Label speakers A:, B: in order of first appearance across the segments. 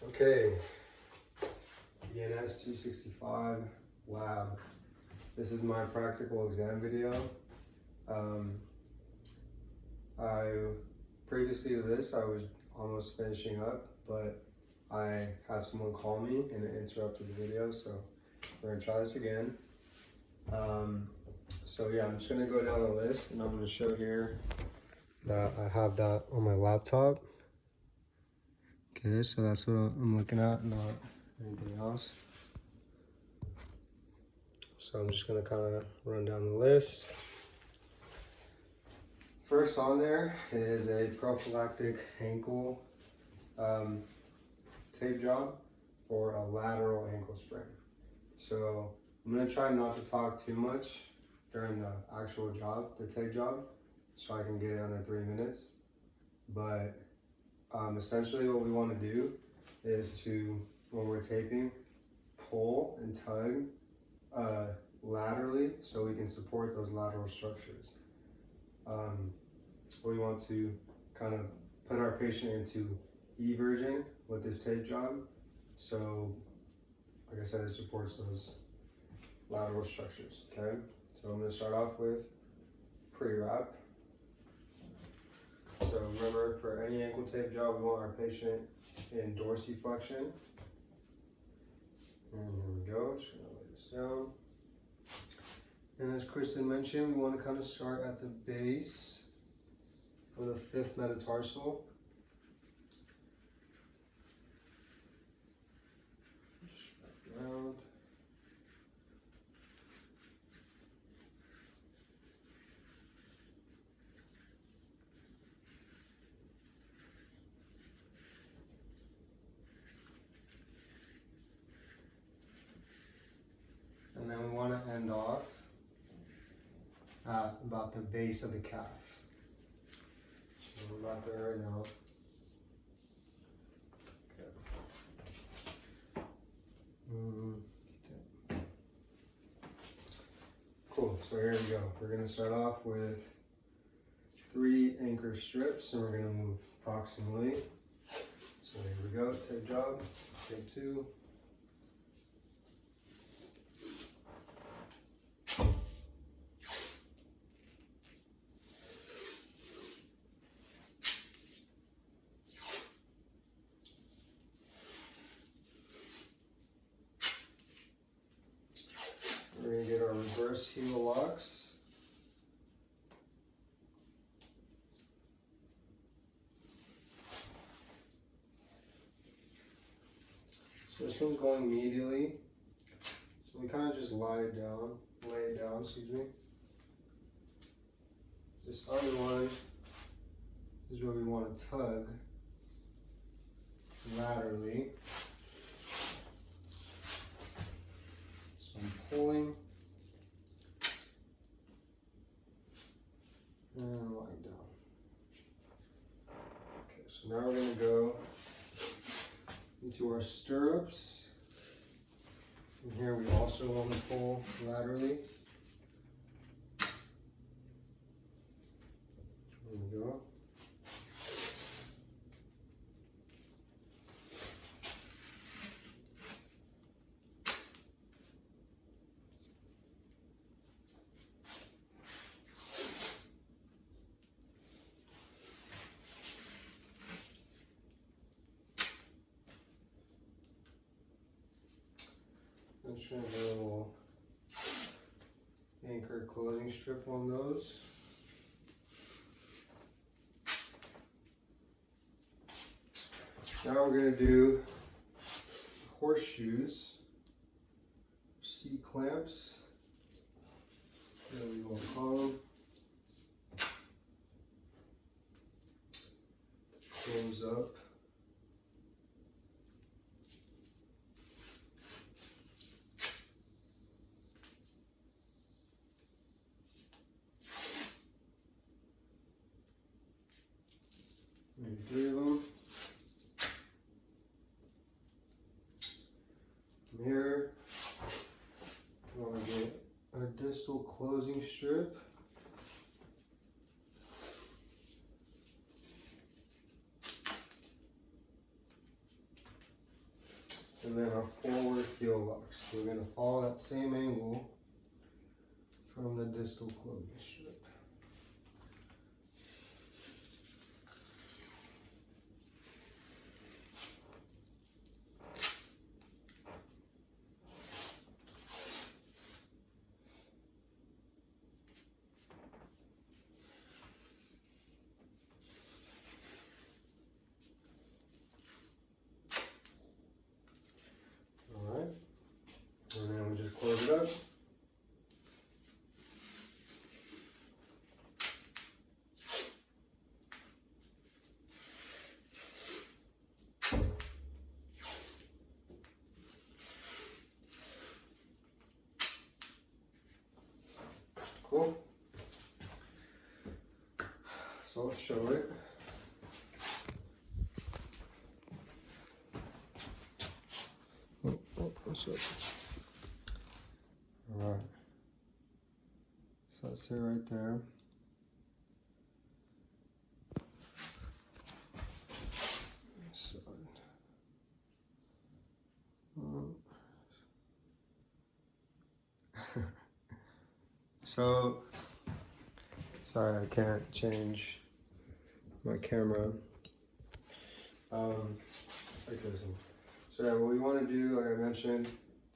A: Okay, ENS 265 lab. This is my practical exam video. I previously to this, I was almost finishing up, but I had someone call me and it interrupted the video, so we're gonna try this again. So yeah, I'm just gonna go down the list and I'm gonna show here that I have that on my laptop. Okay, so that's what I'm looking at, not anything else. So I'm just gonna kind of run down the list. First on there is a prophylactic ankle tape job for a lateral ankle sprain. So I'm gonna try not to talk too much during the actual job, the tape job, so I can get it under 3 minutes. But essentially what we want to do is to, when we're taping, pull and tug laterally so we can support those lateral structures. We want to kind of put our patient into eversion with this tape job. So, like I said, it supports those lateral structures, okay? So I'm gonna start off with pre-wrap. So remember, for any ankle tape job, we want our patient in dorsiflexion. And here we go, just gonna lay this down. And as Kristen mentioned, we want to kind of start at the base of the 5th metatarsal. Just wrap around. And then we want to end off at about the base of the calf. So we're about there right now. Okay. Cool, so here we go. We're going to start off with 3 anchor strips and we're going to move proximally. So here we go, tape job, tape 2. We're going to get our reverse heel locks. So this one's going immediately. So we kind of just lay it down, excuse me. This other one is where we want to tug laterally. So I'm pulling and lying down. Okay, so now we're going to go into our stirrups. And here we also want to pull laterally. There we go. I'm just going to do a little anchor closing strip on those. Now we're going to do horseshoes, C-clamps, whatever you want to call them. Close up. Maybe 3 of them. From here, we want to get our distal closing strip. and then our forward heel lock. So we're going to follow that same angle from the distal cloven strip. Alright, and then we just close it up. Cool. So I'll show it. What's up? All right. So that's it right there. Side. So, sorry, I can't change my camera. So yeah, what we want to do, like I mentioned,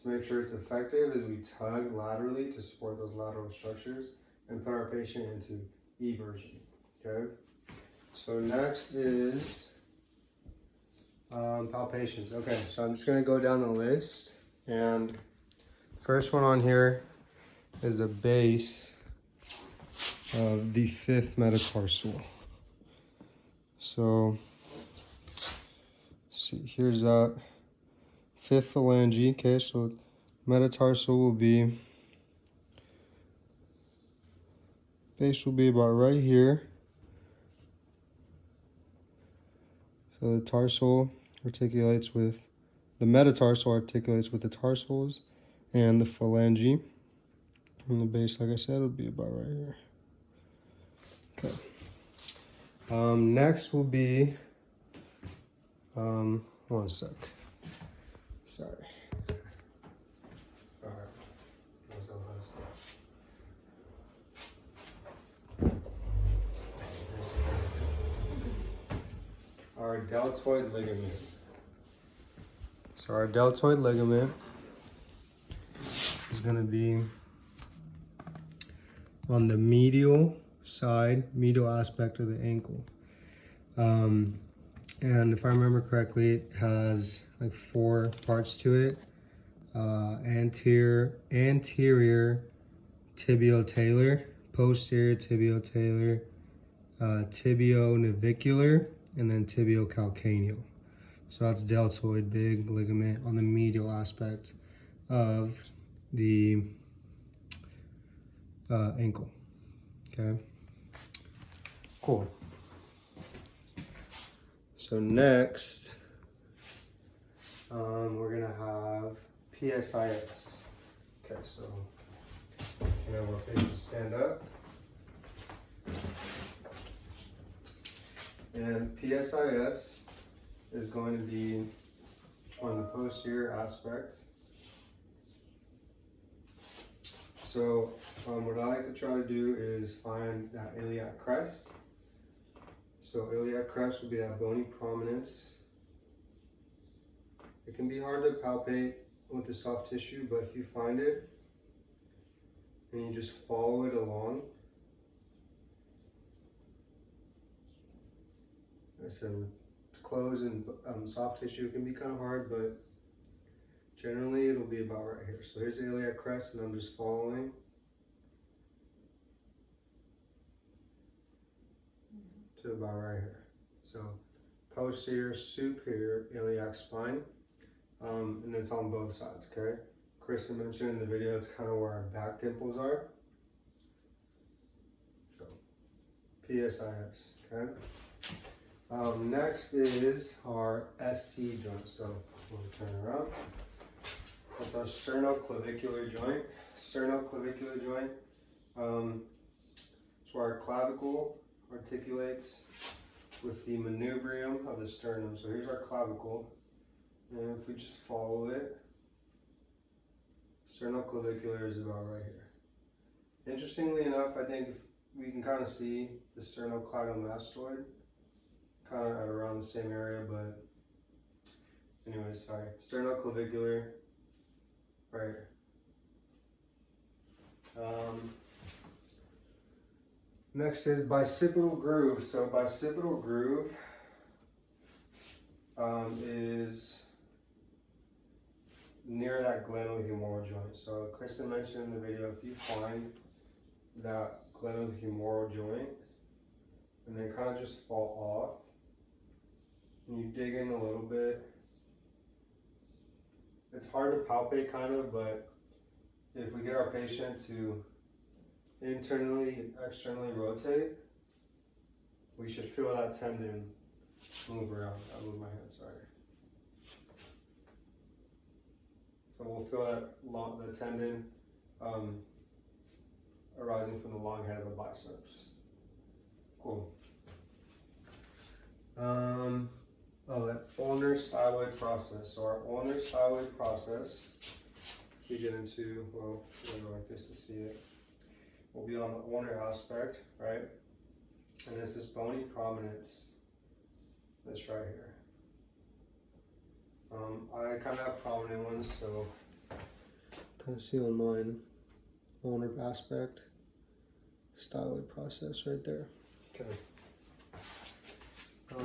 A: to make sure it's effective is we tug laterally to support those lateral structures and put our patient into eversion, okay? So next is palpations. Okay, so I'm just gonna go down the list, and first one on here is the base of the 5th metatarsal. So, see, here's that 5th phalange. Okay, so metatarsal will be, base will be about right here. So the tarsal articulates with, the metatarsal articulates with the tarsals and the phalange. And the base, like I said, will be about right here. Okay. Next will be, one sec. Sorry. All right. Our deltoid ligament. So our deltoid ligament is going to be on the medial side, medial aspect of the ankle. And if I remember correctly, it has like 4 parts to it. Anterior tibio-talar, posterior tibio-talar, tibio-navicular, and then tibio-calcaneal. So that's deltoid, big ligament on the medial aspect of the ankle. Okay, cool. So next, we're gonna have PSIS. Okay, so you know, our patients stand up, and PSIS is going to be on the posterior aspect. So what I like to try to do is find that iliac crest. So iliac crest will be that bony prominence. It can be hard to palpate with the soft tissue, but if you find it and you just follow it along, like I said, with closed and soft tissue, it can be kind of hard, but generally it'll be about right here. So here's the iliac crest, and I'm just following. To about right here. So posterior, superior iliac spine, and it's on both sides, okay? Kristen mentioned in the video, it's kind of where our back dimples are. So PSIS, okay? Next is our SC joint. So we'll turn around. That's our sternoclavicular joint. Sternoclavicular joint. So our clavicle articulates with the manubrium of the sternum. So here's our clavicle, And if we just follow it, sternoclavicular is about right here. Interestingly enough, I think if we can kind of see the sternocleidomastoid kind of at around the same area, but anyway, sorry. Sternoclavicular, right here. Next is bicipital groove. So bicipital groove is near that glenohumeral joint. So Kristen mentioned in the video, if you find that glenohumeral joint and then kind of just fall off, and you dig in a little bit, it's hard to palpate kind of, but if we get our patient to internally and externally rotate, we should feel that tendon move around. I move my hand, sorry. So we'll feel that the tendon arising from the long head of the biceps. Cool. That ulnar styloid process. So our ulnar styloid process, we get into, well, I'm gonna go like this to see it. We'll be on the ulnar aspect, right? And this is bony prominence. That's right here. I kind of have prominent ones, so kind of see on mine, ulnar aspect, styloid process right there. Okay.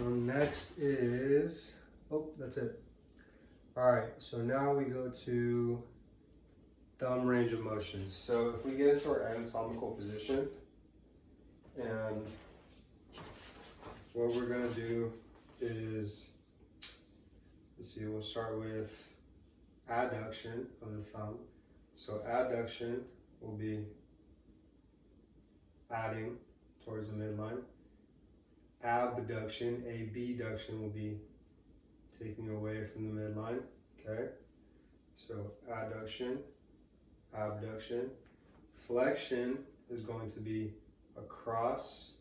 A: Next is, oh, that's it. All right, so now we go to thumb range of motion. So if we get into our anatomical position, and what we're gonna do is, let's see, we'll start with adduction of the thumb. So adduction will be adding towards the midline. Abduction, abduction will be taking away from the midline, okay? So adduction, abduction. Flexion is going to be across,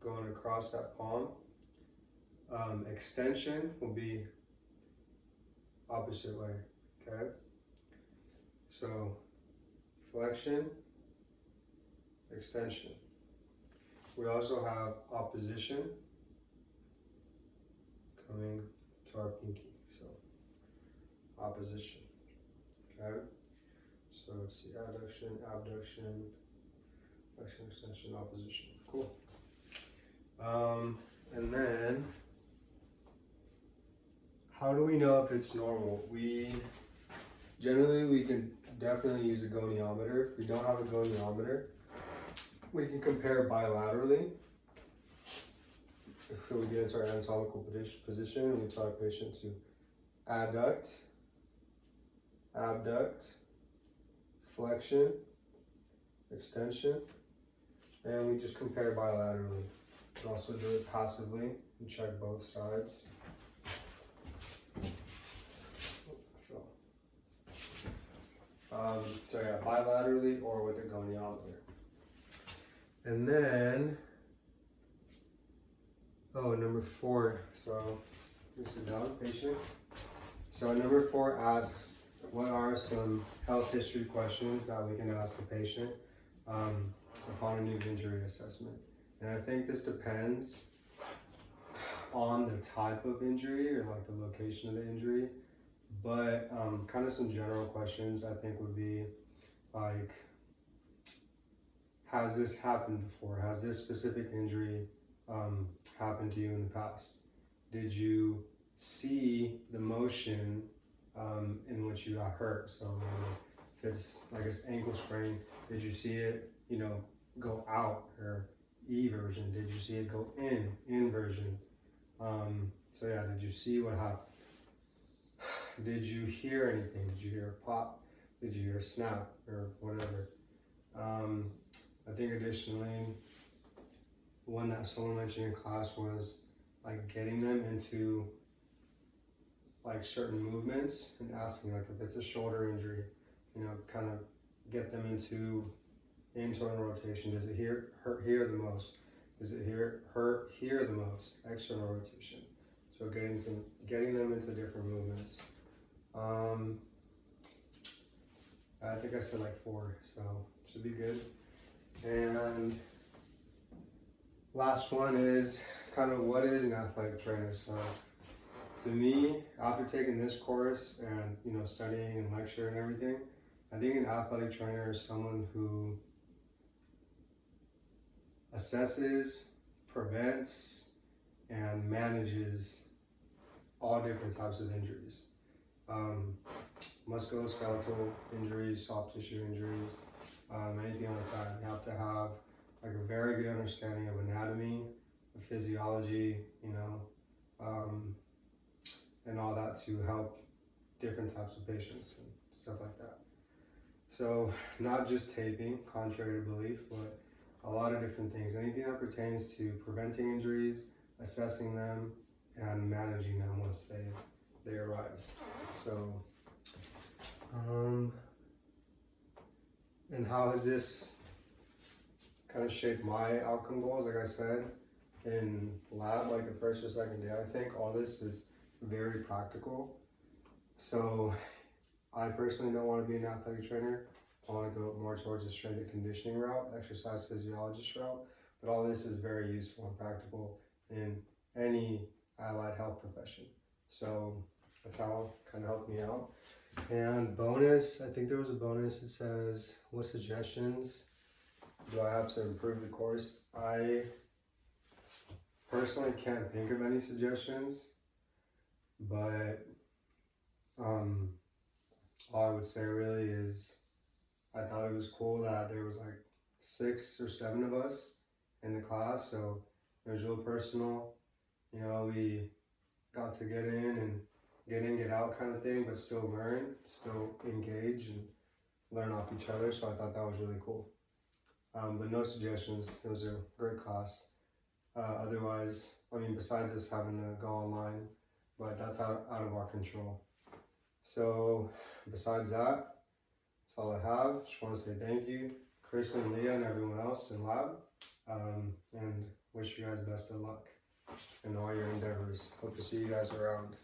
A: going across that palm. Extension will be opposite way, okay? So flexion, extension. We also have opposition coming to our pinky, so opposition, okay? So let's see, adduction, abduction, flexion, extension, opposition, cool. And then, how do we know if it's normal? We can definitely use a goniometer. If we don't have a goniometer, we can compare bilaterally. If we get into our anatomical position, we tell our patient to adduct, abduct, flexion, extension, and we just compare bilaterally. We can also do it passively and check both sides. So yeah, bilaterally or with a goniometer. And then, number 4. So, just sit down, patient. So number 4 asks, what are some health history questions that we can ask a patient upon a new injury assessment? And I think this depends on the type of injury or like the location of the injury. But kind of some general questions I think would be like, has this happened before? Has this specific injury happened to you in the past? Did you see the motion in which you got hurt? So if it's like an ankle sprain, did you see it, go out, or eversion? Did you see it go inversion? So yeah, did you see what happened? Did you hear anything? Did you hear a pop? Did you hear a snap or whatever? I think additionally, one that someone mentioned in class was like getting them into like certain movements and asking, like, if it's a shoulder injury, kind of get them into internal rotation. Does it hurt here the most? Does it hurt here the most? External rotation. So So getting them into different movements. I think I said like 4, so should be good. And last one is kind of what is an athletic trainer. So to me, after taking this course and studying and lecture and everything, I think an athletic trainer is someone who assesses, prevents, and manages all different types of injuries. Musculoskeletal injuries, soft tissue injuries, anything like that. You have to have like a very good understanding of anatomy, of physiology, and all that to help different types of patients and stuff like that. So not just taping, contrary to belief, but a lot of different things. Anything that pertains to preventing injuries, assessing them, and managing them once they arise. So, and how has this kind of shaped my outcome goals? Like I said, in lab, like the first or second day, I think all this is very practical. So I personally don't want to be an athletic trainer. I want to go more towards the strength and conditioning route, exercise physiologist route. But all this is very useful and practical in any allied health profession. So that's how it kind of helped me out. And bonus, I think there was a bonus that says, what suggestions do I have to improve the course? I personally can't think of any suggestions, but all I would say really is I thought it was cool that there was like 6 or 7 of us in the class, so it was real personal. We got to get in, get out kind of thing, but still learn, still engage and learn off each other. So I thought that was really cool. But no suggestions. It was a great class. Otherwise, besides us having to go online, but that's out of our control. So besides that, that's all I have. Just want to say thank you, Chris and Leah and everyone else in lab, and wish you guys best of luck in all your endeavors. Hope to see you guys around.